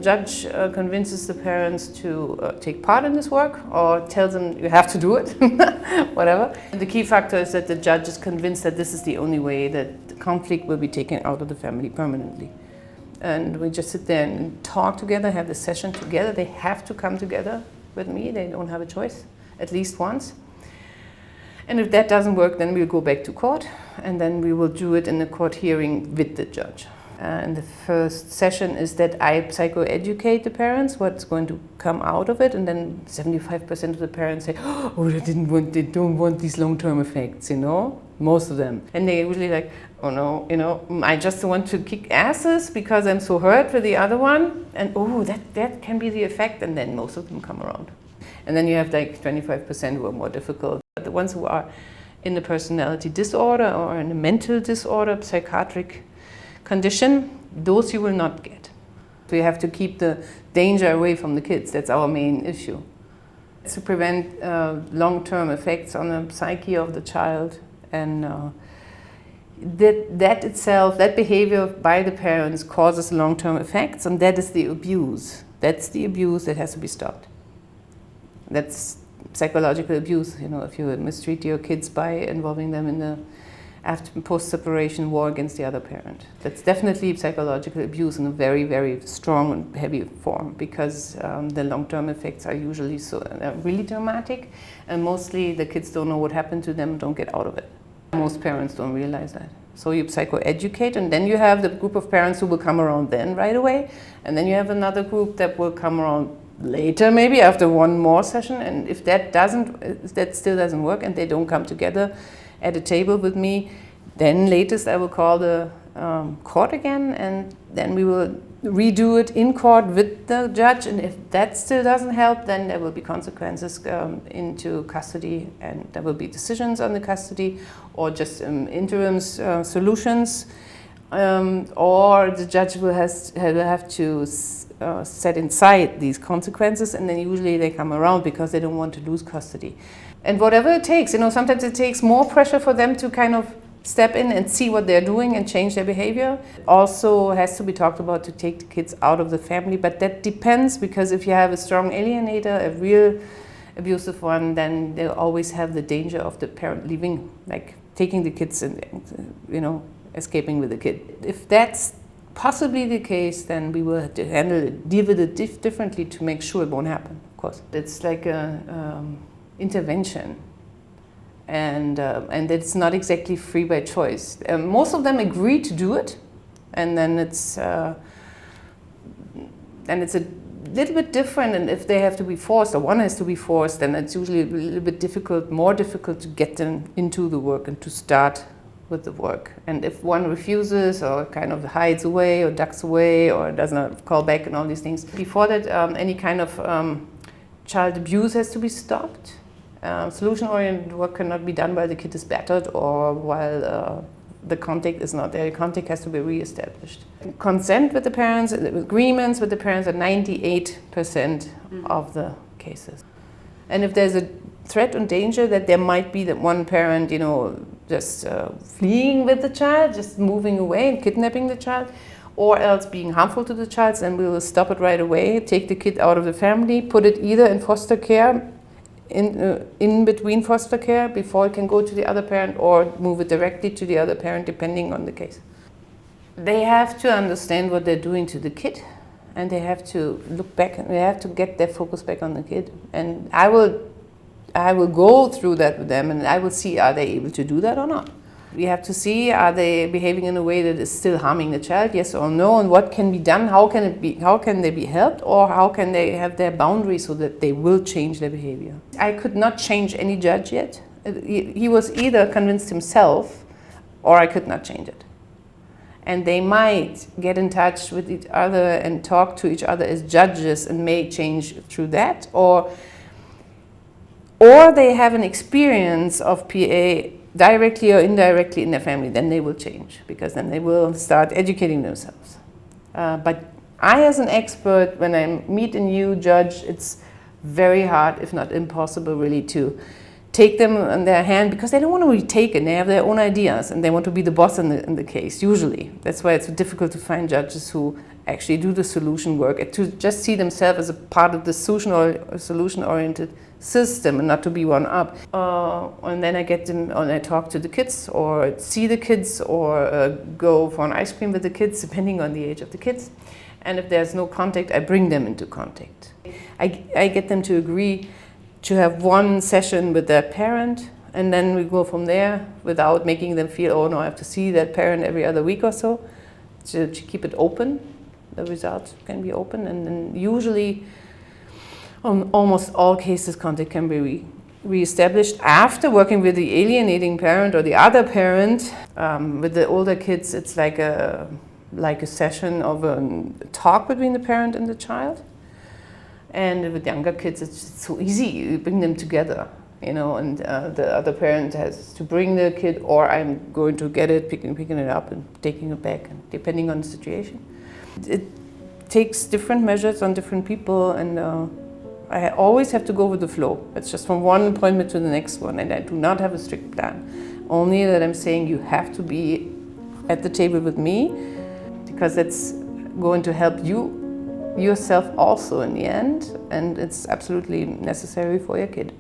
judge convinces the parents to take part in this work or tells them you have to do it, whatever. The key factor is that the judge is convinced that this is the only way that the conflict will be taken out of the family permanently. And we just sit there and talk together, have the session together. They have to come together with me. They don't have a choice, at least once. And if that doesn't work, then we'll go back to court, and then we will do it in a court hearing with the judge. And the first session is that I psychoeducate the parents, what's going to come out of it, and then 75% of the parents say, oh, they don't want these long-term effects, most of them. And they really like, oh no, I just want to kick asses because I'm so hurt with the other one, and that can be the effect, and then most of them come around. And then you have like 25% who are more difficult. But the ones who are in a personality disorder or in a mental disorder, psychiatric condition, those you will not get. We have to keep the danger away from the kids. That's our main issue. To prevent long-term effects on the psyche of the child, and that itself, that behavior by the parents causes long-term effects, and that is the abuse. That's the abuse that has to be stopped. That's psychological abuse, if you mistreat your kids by involving them in the after post-separation war against the other parent. That's definitely psychological abuse in a very, very strong and heavy form, because the long-term effects are usually really dramatic, and mostly the kids don't know what happened to them, don't get out of it. Most parents don't realize that. So you psychoeducate, and then you have the group of parents who will come around then right away, and then you have another group that will come around later, maybe after one more session. And if that still doesn't work and they don't come together at a table with me, then latest I will call the court again, and then we will redo it in court with the judge. And if that still doesn't help, then there will be consequences into custody, and there will be decisions on the custody, or just interim solutions, or the judge will have to set inside these consequences, and then usually they come around because they don't want to lose custody. And whatever it takes, sometimes it takes more pressure for them to kind of step in and see what they're doing and change their behavior. Also has to be talked about to take the kids out of the family, but that depends, because if you have a strong alienator, a real abusive one, then they'll always have the danger of the parent leaving, like taking the kids and escaping with the kid. If that's possibly the case, then we will have to deal with it differently to make sure it won't happen, of course. It's like a intervention, and it's not exactly free by choice. Most of them agree to do it, and then it's a little bit different. And if they have to be forced, or one has to be forced, then it's usually a little bit more difficult to get them into the work and to start with the work. And if one refuses, or kind of hides away, or ducks away, or does not call back, and all these things, before that any kind of child abuse has to be stopped. Solution-oriented work cannot be done while the kid is battered, or while the contact is not there. Contact has to be re-established. Consent with the parents, agreements with the parents are 98% of the cases. And if there's a threat and danger that there might be that one parent, just fleeing with the child, just moving away and kidnapping the child, or else being harmful to the child, then we will stop it right away, take the kid out of the family, put it either in foster care, in between foster care before it can go to the other parent, or move it directly to the other parent, depending on the case. They have to understand what they're doing to the kid, and they have to look back, and they have to get their focus back on the kid. And I will go through that with them, and I will see, are they able to do that or not? We have to see, are they behaving in a way that is still harming the child, yes or no, and what can be done, how can they be helped, or how can they have their boundaries so that they will change their behavior. I could not change any judge yet. He was either convinced himself, or I could not change it. And they might get in touch with each other and talk to each other as judges and may change through that, or they have an experience of PA directly or indirectly in their family, then they will change, because then they will start educating themselves. But I, as an expert, when I meet a new judge, it's very hard, if not impossible, really, to take them on their hand because they don't want to be taken. They have their own ideas and they want to be the boss in the case, usually. That's why it's difficult to find judges who actually do the solution work and to just see themselves as a part of the solution-oriented system and not to be one up. And then I get them, and I talk to the kids or see the kids or go for an ice cream with the kids, depending on the age of the kids. And if there's no contact, I bring them into contact. I get them to agree to have one session with their parent, and then we go from there without making them feel, oh no, I have to see that parent every other week or so, to keep it open. The results can be open, and then usually on almost all cases contact can be re-established after working with the alienating parent or the other parent. With the older kids, it's like a session of a talk between the parent and the child. And with younger kids, it's just so easy. You bring them together, and the other parent has to bring the kid, or I'm going to get it, picking it up and taking it back, and depending on the situation. It takes different measures on different people, and I always have to go with the flow. It's just from one appointment to the next one, and I do not have a strict plan. Only that I'm saying you have to be at the table with me, because it's going to help yourself also in the end, and it's absolutely necessary for your kid.